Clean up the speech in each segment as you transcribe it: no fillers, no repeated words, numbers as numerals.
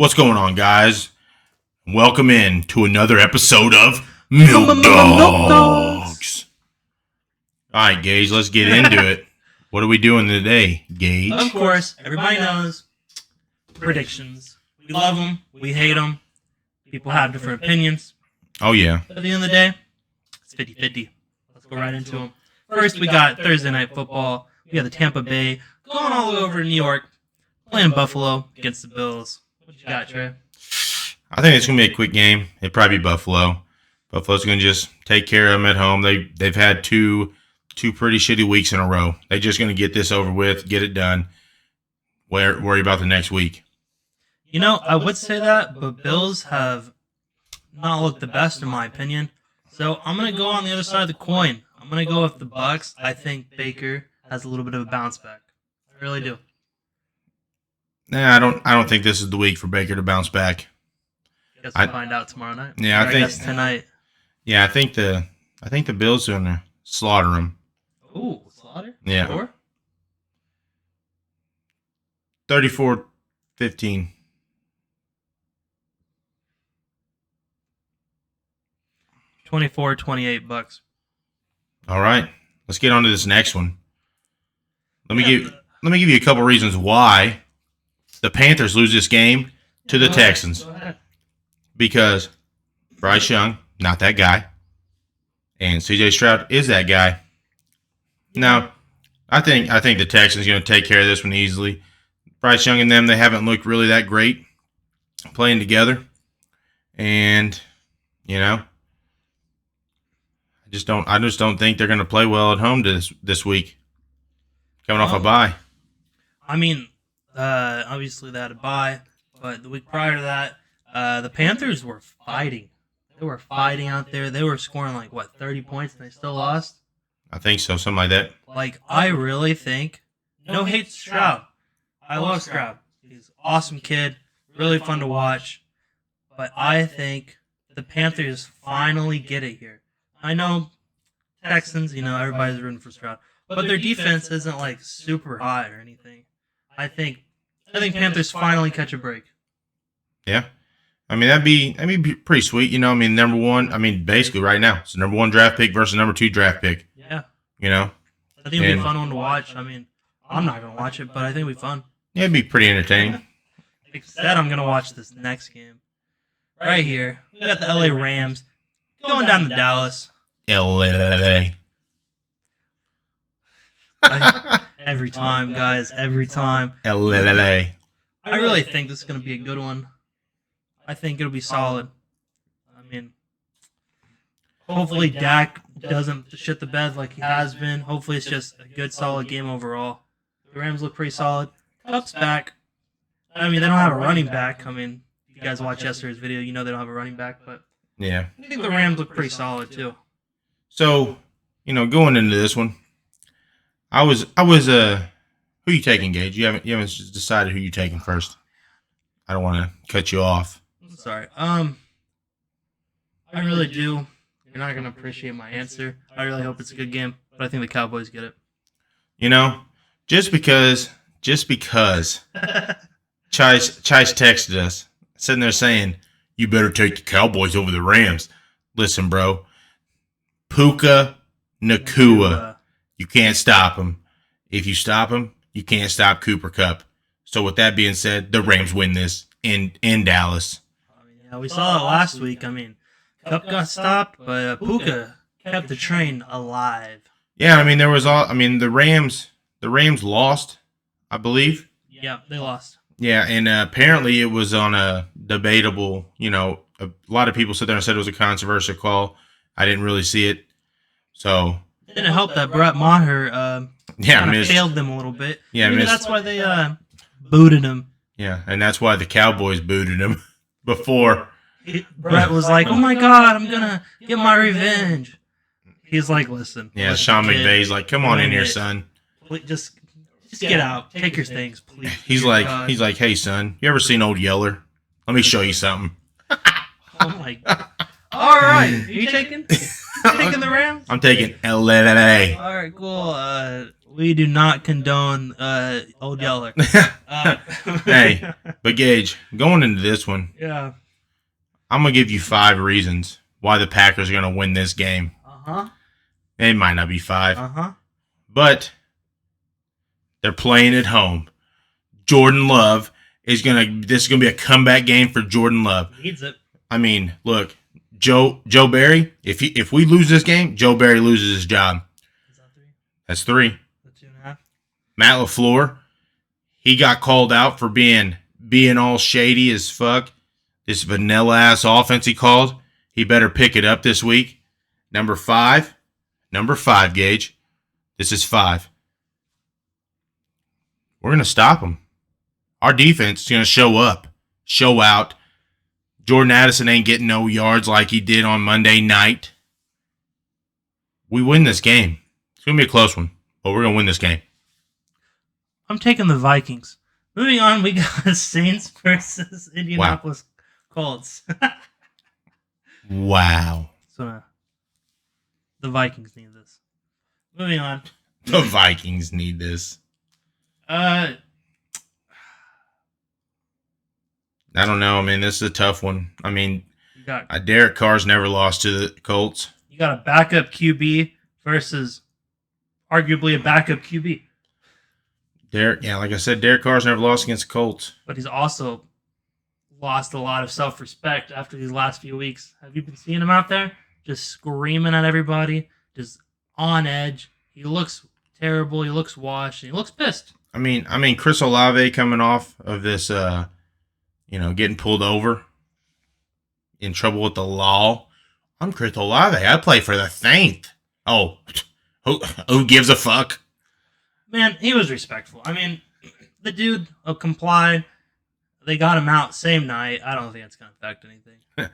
What's going on, guys? Welcome in to another episode of Milk Dogs. All right, Gage, let's get into it. What are we doing today, Gage? Of course, everybody knows predictions. We love them. We hate them. People have different opinions. Oh, yeah. But at the end of the day, it's 50-50. Let's go right into them. First, we got Thursday Night Football. We got the Tampa Bay going all the way over to New York, playing Buffalo against the Bills. What you got, Trey? I think it's going to be a quick game. It'll probably be Buffalo. Buffalo's going to just take care of them at home. They've had two pretty shitty weeks in a row. They're just going to get this over with, get it done. Worry about the next week. You know, I would say that, but Bills have not looked the best in my opinion. So I'm going to go on the other side of the coin. I'm going to go with the Bucs. I think Baker has a little bit of a bounce back. I really do. Nah, I don't think this is the week for Baker to bounce back. Guess we'll find out tomorrow night. Yeah, I think tonight. Yeah, I think the Bills are gonna slaughter him. Ooh, slaughter? Yeah. Sure. 34-15. 24-28 Bucks. All right, let's get on to this next one. Let me give you a couple reasons why the Panthers lose this game to the Texans. Go ahead. Because Bryce Young, not that guy, and C.J. Stroud is that guy. Now, I think the Texans are going to take care of this one easily. Bryce Young and them, they haven't looked really that great playing together, and I just don't think they're going to play well at home this week, coming off a bye. I mean, obviously they had a bye, but the week prior to that, the Panthers were fighting. They were fighting out there. They were scoring 30 points, and they still lost. I think so, something like that. I really think, no hate to Stroud. I love Stroud. He's an awesome kid, really fun to watch. But I think the Panthers finally get it here. I know Texans, everybody's rooting for Stroud, but their defense isn't super high or anything. I think Panthers finally catch a break. Yeah. I mean, that'd be pretty sweet, number one, basically right now, it's the number 1 draft pick versus number 2 draft pick. Yeah. I think it'll be a fun one to watch. I mean, I'm not going to watch it, but I think it'll be fun. Yeah, it'd be pretty entertaining. Instead, I'm going to watch this next game. Right here. We got the LA Rams going down to Dallas. LA. Every time, guys. Every time. LA. I really think this is going to be a good one. I think it'll be solid. I mean, hopefully Dak doesn't shit the bed like he has been. Hopefully it's just a good, solid game overall. The Rams look pretty solid. Cup's back. I mean, they don't have a running back. I mean, if you guys watched yesterday's video, you know they don't have a running back. But yeah, I think the Rams look pretty solid too. So, going into this one, I was who you taking, Gage? You haven't decided who you taking first. I don't want to cut you off. Sorry. I really do. You're not gonna appreciate my answer. I really hope it's a good game, but I think the Cowboys get it. Just because Chase texted us, sitting there saying, "You better take the Cowboys over the Rams." Listen, bro, Puka Nacua, you can't stop him. If you stop him, you can't stop Cooper Kupp. So with that being said, the Rams win this in Dallas. Yeah, we saw that last week. I mean, Kupp got stopped, but Puka kept the train alive. Yeah, the Rams lost, I believe. Yeah, they lost. Yeah, and apparently it was on a debatable, a lot of people sit there and said it was a controversial call. I didn't really see it. So it didn't help that Brett Maher failed them a little bit. Yeah, maybe that's why they booted him. Yeah, and that's why the Cowboys booted him before. Brett was like, "Oh my God, I'm gonna get my revenge." He's like, "Listen." Yeah, Sean McVay's like, "Come on in here, son. Just get out. Take your things, please." He's like, "Hey, son, you ever seen Old Yeller? Let me show you something." Oh my God. All right, are you taking? Taking the Rams? I'm taking LA. All right, cool. We do not condone Old Yeller. Hey, but Gage, going into this one, Yeah. I'm going to give you 5 reasons why the Packers are going to win this game. Uh-huh. It might not be 5. Uh-huh. But they're playing at home. Jordan Love this is going to be a comeback game for Jordan Love. Needs it. I mean, look, Joe Barry, if we lose this game, Joe Barry loses his job. Is that 3? That's 3. The 2.5? Matt LaFleur, he got called out for being all shady as fuck. This vanilla ass offense he called. He better pick it up this week. Number 5, Gage. This is 5. We're gonna stop him. Our defense is gonna show up, show out. Jordan Addison ain't getting no yards like he did on Monday night. We win this game. It's gonna be a close one, but we're gonna win this game. I'm taking the Vikings. Moving on, we got Saints versus Indianapolis Colts. Wow. So, the Vikings need this. Moving on. The Vikings need this. Uh, I don't know. I mean, this is a tough one. I mean, you got Derek Carr's never lost to the Colts. you got a backup QB versus arguably a backup QB. Like I said, Derek Carr's never lost against the Colts. But he's also lost a lot of self-respect after these last few weeks. Have you been seeing him out there? Just screaming at everybody, just on edge. He looks terrible. He looks washed. And he looks pissed. I mean, Chris Olave coming off of this, getting pulled over, in trouble with the law. I'm Chris Olave. I play for the Saints. Oh, who gives a fuck? Man, he was respectful. I mean, the dude complied. They got him out same night. I don't think it's going to affect anything.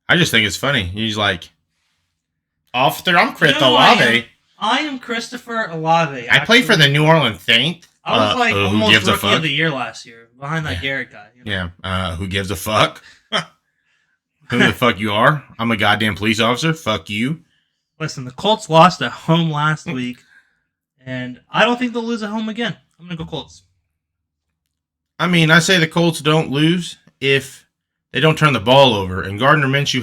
I just think it's funny. He's like, Officer, I'm Chris You know who Olave. I am Christopher Olave. I play for the New Orleans Saints. I was who almost gives a rookie fuck? of the year last year, behind that Garrett guy. You know? Yeah, who gives a fuck? Who the fuck you are? I'm a goddamn police officer. Fuck you. Listen, the Colts lost at home last week, and I don't think they'll lose at home again. I'm going to go Colts. I mean, I say the Colts don't lose if they don't turn the ball over, and Gardner Minshew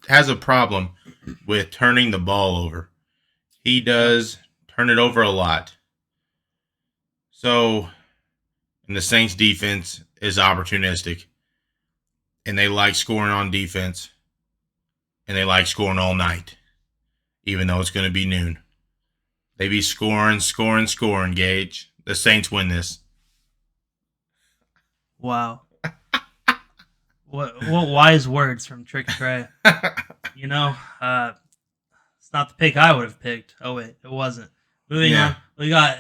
has a problem with turning the ball over. He does turn it over a lot. So, and the Saints defense is opportunistic, and they like scoring on defense, and they like scoring all night, even though it's going to be noon. They be scoring, Gage. The Saints win this. Wow. What wise words from Trick Trey. You know, it's not the pick I would have picked. Oh, wait, it wasn't. Moving on, we got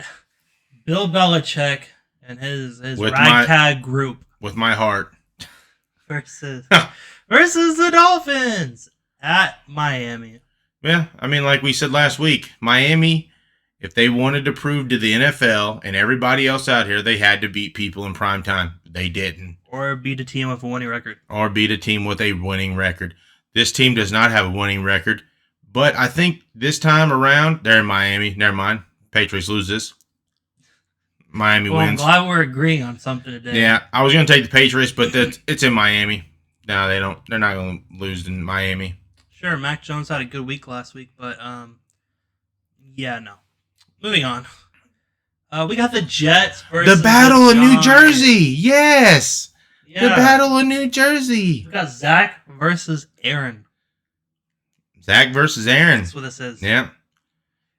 Bill Belichick and his ragtag group. With my heart. Versus the Dolphins at Miami. Yeah, I mean, like we said last week, Miami, if they wanted to prove to the NFL and everybody else out here they had to beat people in prime time, they didn't. Or beat a team with a winning record. Or beat a team with a winning record. This team does not have a winning record, but I think this time around, they're in Miami. Never mind. Patriots lose this. Miami wins. I'm glad we're agreeing on something today. Yeah, I was going to take the Patriots, but it's in Miami. No, they don't. They're not going to lose in Miami. Sure, Mac Jones had a good week last week, but yeah, no. Moving on. We got the Jets versus the Battle of New Giants. Jersey. Yes. Yeah. The Battle of New Jersey. We got Zach versus Aaron. Zach versus Aaron. That's what this is. Yeah.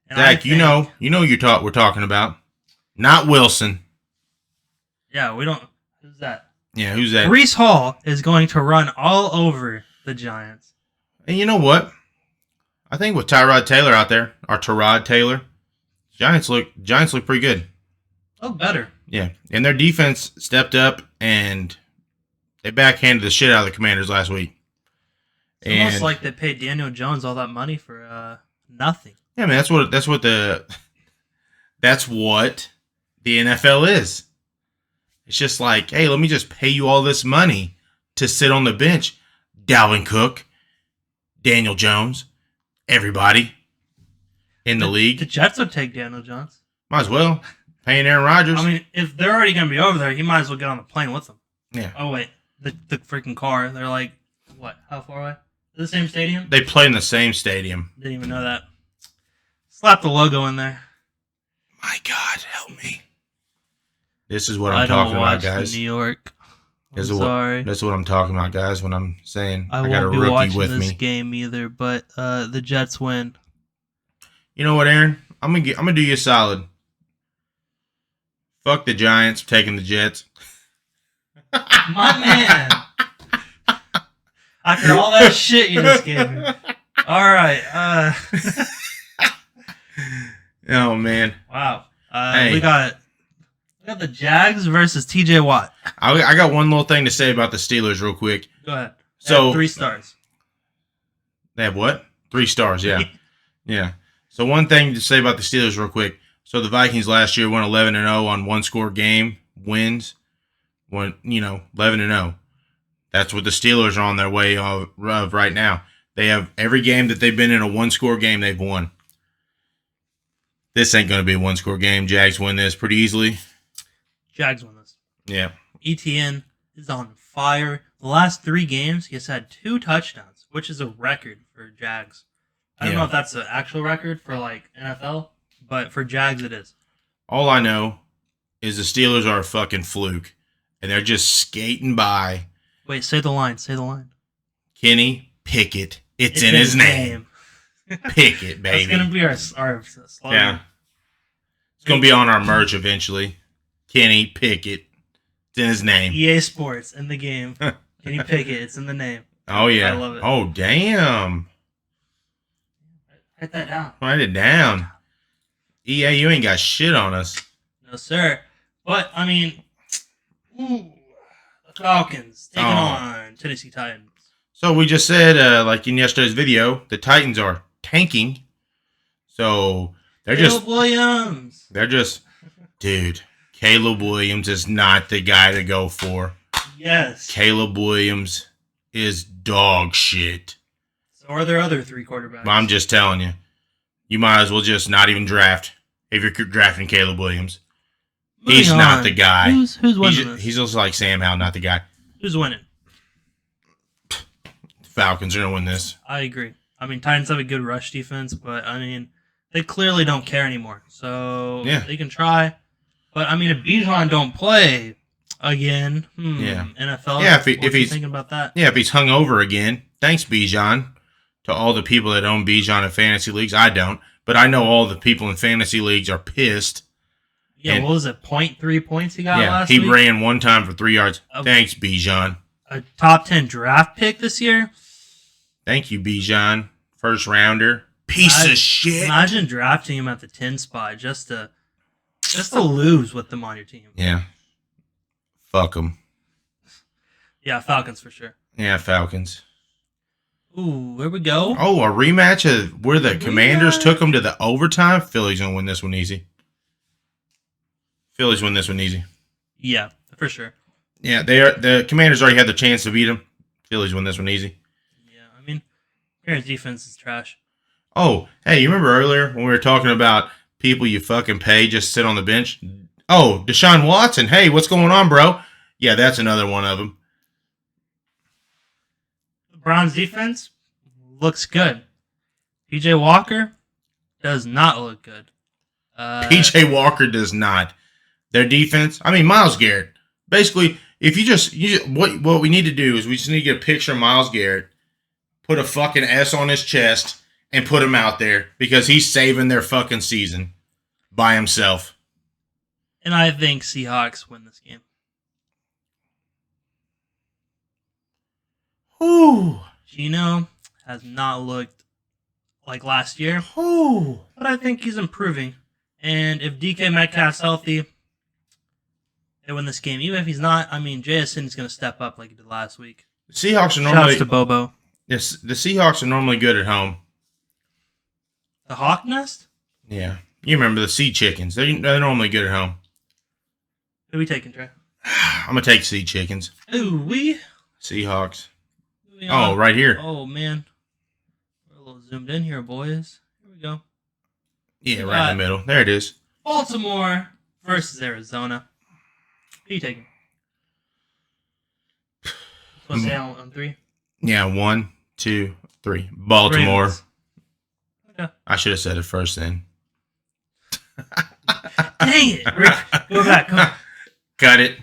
And Zach, you know we're talking about. Not Wilson. Yeah, we don't. Who's that? Yeah, who's that? Breece Hall is going to run all over the Giants. And you know what? I think with Tyrod Taylor out there, Giants look pretty good. Oh, better. Yeah, and their defense stepped up and they backhanded the shit out of the Commanders last week. It's almost like they paid Daniel Jones all that money for nothing. Yeah, man, that's what the NFL is. It's just like, hey, let me just pay you all this money to sit on the bench. Dalvin Cook, Daniel Jones, everybody in the league. The Jets would take Daniel Jones. Might as well. Paying Aaron Rodgers. I mean, if they're already going to be over there, he might as well get on the plane with them. Yeah. Oh, wait. The freaking car. They're like, what? How far away? The same stadium? They play in the same stadium. Didn't even know that. Slap the logo in there. My God, help me. This is what I'm talking about, guys. New York. Sorry. That's what I'm talking about, guys, when I'm saying I got a won't be rookie watching with this me. game either, but the Jets win. You know what, Aaron? I'm gonna do you a solid. Fuck the Giants for taking the Jets. My man. After all that shit you just gave me. All right. Oh, man. Wow. Hey. We got the Jags versus TJ Watt. I got one little thing to say about the Steelers real quick. Go ahead. So 3 stars. They have what? 3 stars, yeah. Yeah. So one thing to say about the Steelers real quick. So the Vikings last year went 11-0 on one-score game wins. 11-0. That's what the Steelers are on their way of right now. They have every game that they've been in a one-score game, they've won. This ain't going to be a one-score game. Jags win this pretty easily. Jags win this. Yeah. ETN is on fire. The last 3 games, he has had 2 touchdowns, which is a record for Jags. I don't know if that's an actual record for like NFL, but for Jags it is. All I know is the Steelers are a fucking fluke, and they're just skating by. Wait, say the line. Say the line. Kenny Pickett. It's in his name. Pickett, baby. That's gonna be our slogan. Yeah. It's gonna be on our merch eventually. Kenny Pickett. It's in his name. EA Sports in the game. Kenny Pickett. It's in the name. Oh yeah. I love it. Oh damn. Write that down. Write it down. EA, you ain't got shit on us. No sir. But I mean, the Falcons taking on Tennessee Titans. So we just said, like in yesterday's video, the Titans are tanking. So Caleb Williams. They're just, dude. Caleb Williams is not the guy to go for. Yes. Caleb Williams is dog shit. So are there other 3 quarterbacks? I'm just telling you. You might as well just not even draft if you're drafting Caleb Williams. He's not the guy. Who's winning this? He's just like Sam Howell, not the guy. Who's winning? Falcons are going to win this. I agree. I mean, Titans have a good rush defense, but I mean, they clearly don't care anymore. So they can try. But I mean, if Bijan don't play again, NFL. Yeah, if he's thinking about that. Yeah, if he's hung over again. Thanks, Bijan. To all the people that own Bijan in fantasy leagues, I don't, but I know all the people in fantasy leagues are pissed. Yeah, and what was it? 0.3 points he got last week? He ran one time for 3 yards. Thanks, Bijan. A top 10 draft pick this year. Thank you, Bijan. First rounder. Piece of shit. Imagine drafting him at the 10 spot just to lose with them on your team. Yeah. Fuck them. Yeah, Falcons for sure. Yeah, Falcons. Ooh, where we go? Oh, a rematch of where the Commanders took them to the overtime. Philly's gonna win this one easy. Phillies win this one easy. Yeah, for sure. Yeah, the Commanders already had the chance to beat them. Phillies win this one easy. Yeah, I mean, Bears defense is trash. Oh, hey, you remember earlier when we were talking about people you fucking pay just sit on the bench? Oh, Deshaun Watson. Hey, what's going on, bro? Yeah, that's another one of them. The Browns defense looks good. PJ Walker does not look good. PJ Walker does not. Their defense, I mean, Myles Garrett. Basically, if what we need to do is we just need to get a picture of Myles Garrett, put a fucking S on his chest, and put him out there because he's saving their fucking season by himself. And I think Seahawks win this game. Ooh. Gino has not looked like last year. Ooh. But I think he's improving. And if DK Metcalf's healthy, they win this game. Even if he's not, I mean, JSN is going to step up like he did last week. The Seahawks are normally... Shouts to Bobo. Yes, the Seahawks are normally good at home. The Hawk Nest? Yeah. You remember the Sea Chickens. They're normally good at home. Who are we taking, Trey? I'm going to take Sea Chickens. Ooh, we? Seahawks. Oh, right here. Oh, man. We're a little zoomed in here, boys. Here we go. Yeah, right in the middle. There it is. Baltimore versus Arizona. Who are you taking? Supposed to say on 3? Yeah, 1, 2, 3. Baltimore. Ravens. Okay. I should have said it first then. Dang it, Rick. Go back. Come on. Cut it.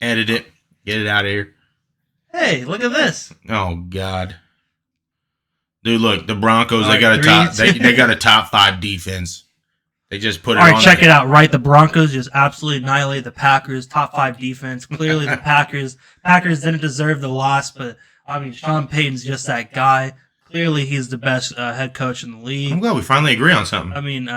Edit it. Get it out of here. Hey, look at this. Oh God. Dude, look, the Broncos, All they got right, they got a top 5 defense. They just put it All right, on. check it out. Right, the Broncos just absolutely annihilate the Packers. Top 5 defense. Clearly, the Packers didn't deserve the loss, but I mean, Sean Payton's just that guy. Clearly, he's the best head coach in the league. I'm glad we finally agree on something. I mean,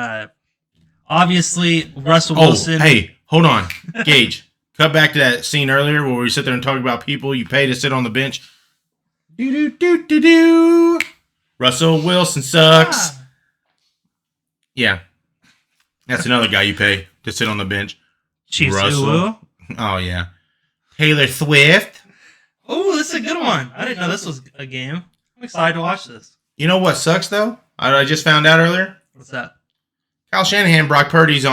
obviously, Russell Wilson. Hey, hold on. Gage, cut back to that scene earlier where we sit there and talk about people you pay to sit on the bench. Do. Russell Wilson sucks. Ah. Yeah. That's another guy you pay to sit on the bench. Chiefs. Russell. Oh, yeah. Taylor Swift. Oh, this is a good one. I didn't know this was a game. I'm excited to watch this. You know what sucks, though? I just found out earlier. What's that? Kyle Shanahan, Brock Purdy's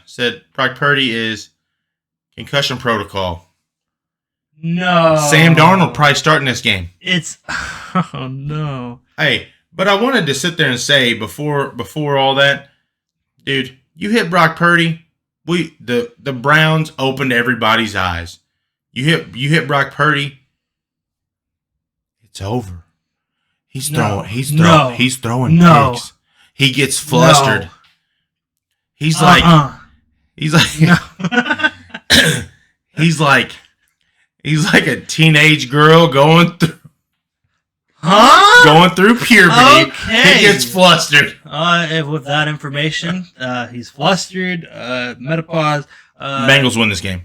said Brock Purdy is concussion protocol. No. Sam Darnold probably starting this game. It's oh no. Hey, but I wanted to sit there and say before all that, dude, you hit Brock Purdy. The Browns opened everybody's eyes. You hit Brock Purdy. It's over. He's throwing picks. He gets flustered. No. He's like he's like a teenage girl going through puberty. Okay. He gets flustered. With that information, he's flustered. Menopause. Bengals win this game.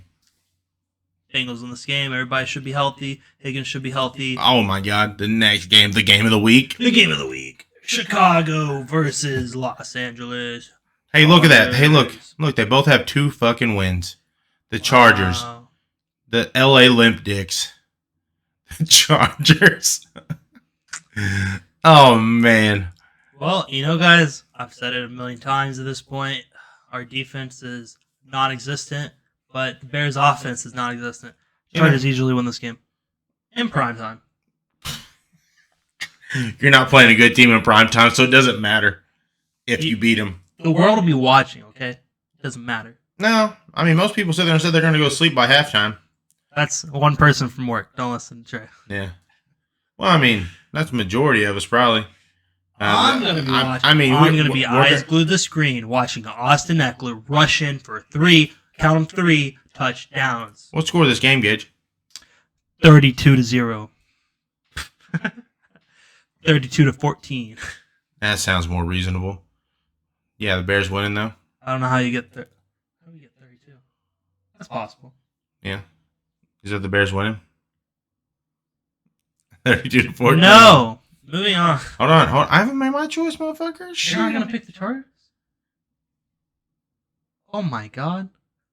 Bengals in this game. Everybody should be healthy. Higgins should be healthy. Oh my God! The next game, the game of the week. The game of the week: Chicago versus Los Angeles. Hey, look at that! Hey, look! They both have 2 fucking wins. The Chargers, Wow. the LA Limp Dicks, the Chargers. Oh man! Well, you know, guys, I've said it a million times at this point. Our defense is non-existent, but the Bears' offense is non-existent. Chargers usually win this game in prime time. You're not playing a good team in prime time, so it doesn't matter if you beat them. The world will be watching. Okay, it doesn't matter. No, I mean most people sit there and said they're going to go sleep by halftime. That's one person from work. Don't listen to Trey. Yeah. Well, I mean that's the majority of us probably. I'm going to be watching. I mean, I'm going to be eyes glued to the screen watching Austin Eckler rush in for 3, count them 3 touchdowns. What score this game, Gage? 32-0. 32-14. That sounds more reasonable. Yeah, the Bears winning though. I don't know how you get there. How do you get 32? That's possible. Yeah. Is that the Bears winning? 32-14. No. Moving on. Hold on. I haven't made my choice, motherfucker. You're not gonna pick the Chargers? Oh my God.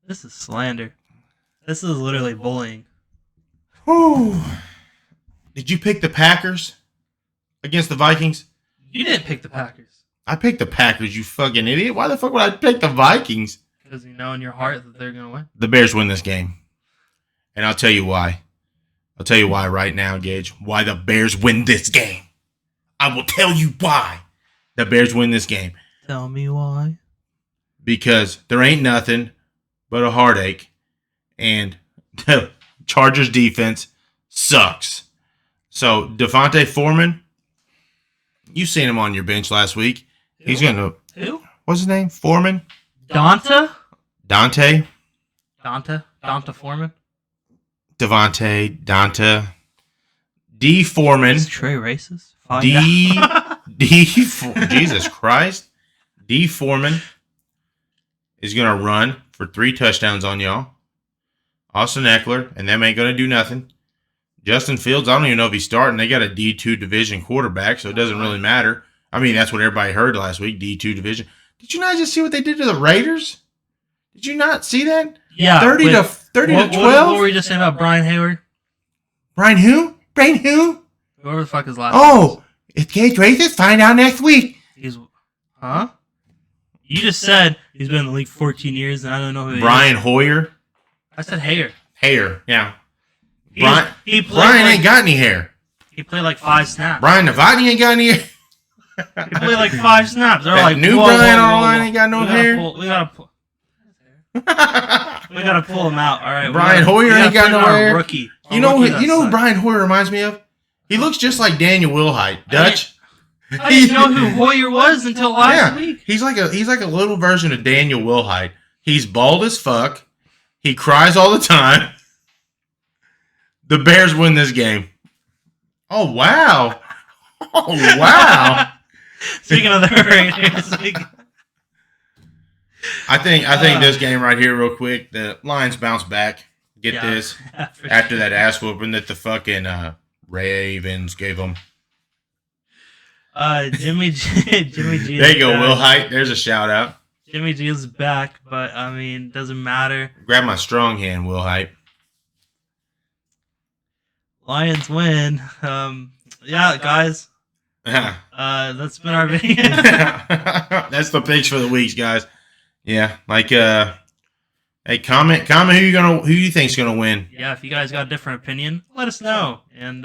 This is slander. This is literally bullying. Whew. Did you pick the Packers against the Vikings? You didn't pick the Packers. I picked the Packers, you fucking idiot. Why the fuck would I pick the Vikings? Because you know in your heart that they're gonna win. The Bears win this game. And I'll tell you why. I'll tell you why right now, Gage. Why the Bears win this game. I will tell you why the Bears win this game. Tell me why. Because there ain't nothing but a heartache. And the Chargers defense sucks. So, Devontae Foreman, you seen him on your bench last week. He's going to... Who? What's his name? Foreman? Dante Foreman? Dante. D. Foreman. Is Trey racist? Jesus Christ. D. Foreman is going to run for 3 touchdowns on y'all. Austin Eckler, and them ain't going to do nothing. Justin Fields, I don't even know if he's starting. They got a D2 division quarterback, so it doesn't really matter. I mean, that's what everybody heard last week, D2 division. Did you not just see what they did to the Raiders? Did you not see that? Yeah. 30 to 12? What were we just saying about Brian Hayward? Brian who? Whoever the fuck is last. Oh, It's cage racist. Find out next week. He's, huh? You just said he's been in the league 14 years, and I don't know who he Brian is. Hoyer. I said Hayer. Hair, yeah. Brian Brian ain't got any hair. He played like 5 snaps. Brian Novotny ain't got any hair. He played like 5 snaps. They're That like, new whoa, Brian whoa, whoa, online whoa. ain't got no We gotta hair. We gotta pull him out. All right. Brian Hoyer ain't got no hair. Rookie. You know who Brian Hoyer reminds me of? He looks just like Daniel Wilhite. Dutch. I didn't know who Hoyer was until last week. He's like a little version of Daniel Wilhite. He's bald as fuck. He cries all the time. The Bears win this game. Oh wow. Oh wow. Speaking of the Raiders, I think this game right here, real quick, the Lions bounce back. Get this after that ass whooping that the fucking Ravens gave them. Jimmy G. There you go, Will Height. There's a shout out. Jimmy G is back, but I mean, doesn't matter. Grab my strong hand, Will Height. Lions win. Yeah, guys. That's been our video. That's the picks for the weeks, guys. Yeah, like hey, comment who you think's gonna win. Yeah, if you guys got a different opinion, let us know. And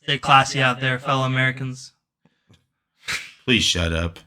stay classy out there, fellow Americans. Please shut up.